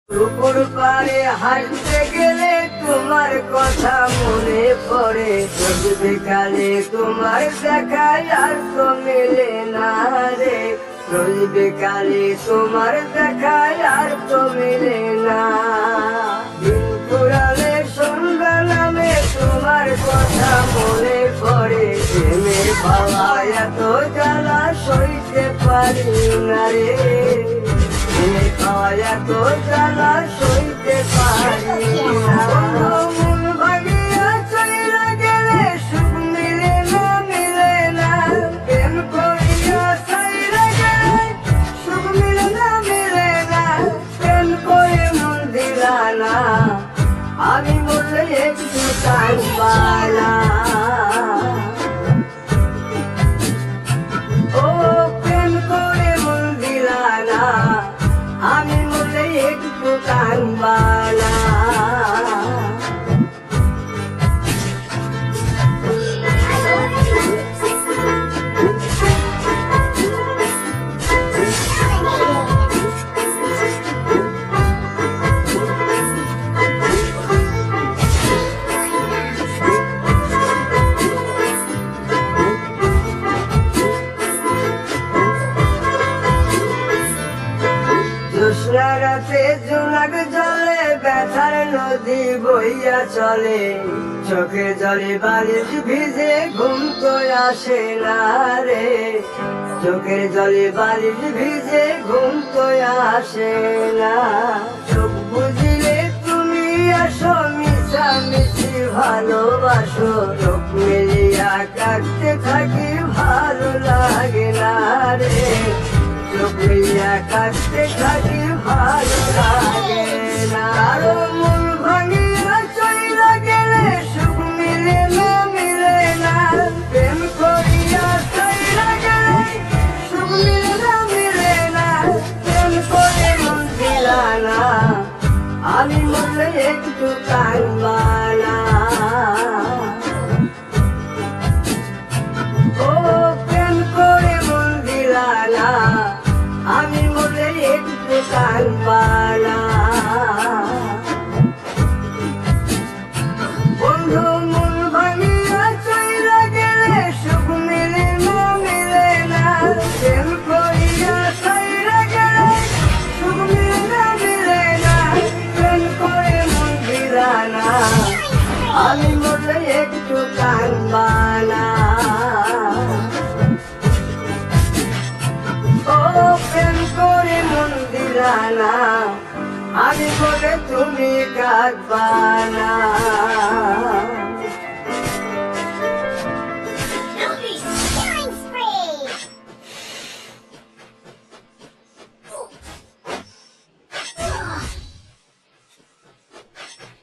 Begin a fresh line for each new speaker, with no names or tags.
পুকুর পাড়ে হাঁটতে গেলে তোমার কথা মনে পড়ে, রোজ বিকালে তোমার দেখায় আর তো মেলে না রে, রোজ বিকালে তোমার দেখায় আর তো মেলে না। দিন ফুরালে সন্ধ্যা নামে তোমার কথা মনে পড়ে, প্রেমের পাওয়া এত জ্বালা সইতে পারি না রে, প্রেমের পাওয়া এত জ্বালা সইতে পারি না। মন ভাঙিয়া চইলা গেলে সুখ মিলে না, মিলে না, প্রেম করিয়া চইলা গেলে সুখ মিলে না, মিলে না, প্রেম করে মন দিলা না, আমি বললে একটু কাঁদবা না। ও প্রেম করে মন দিলা না, আমি বললে একটু কাঁদবা না। জ্যোৎস্না রাতে জোনাক জলে ব্যথার নদী বইয়া চলে, চোখের জলে বালিশ ভিজে ঘুম তো আসে না রে, চোখের জলে বালিশ ভিজে ঘুম তো আসে না। চোখ বুঝিলে তুমি আসো, মিশামিশি ভালোবাসো, চোখ মিলিয়া কাটতে থাকি ভালো লাগে না রে, চোখ মিলিয়া কাটতে থাকি ভালো লাগে না। আরো মন ভাঙিয়া চইলা গেলে সুখ মিলে না, মিলে না, প্রেম করিয়া চইলা গেলে সুখ মিলে না, মিলে না, প্রেম করে মন দিলা না, আমি বললে একটু কাঁদবা না। ও প্রেম করে মন দিলা না, আমি বললে একটু কাঁদবা না। বন্ধু মন ভাঙিয়া চইলা গেলে সুখ মিলে না, মিলে না, প্রেম করিয়া চইলা গেলে সুখ মিলে না, মিলে না, প্রেম করে মন দিলা না, আমি বললে একটু কাঁদবা না। ও প্রেম করে মন দিলা না, আমি বলে তুমি কাঁদবা না।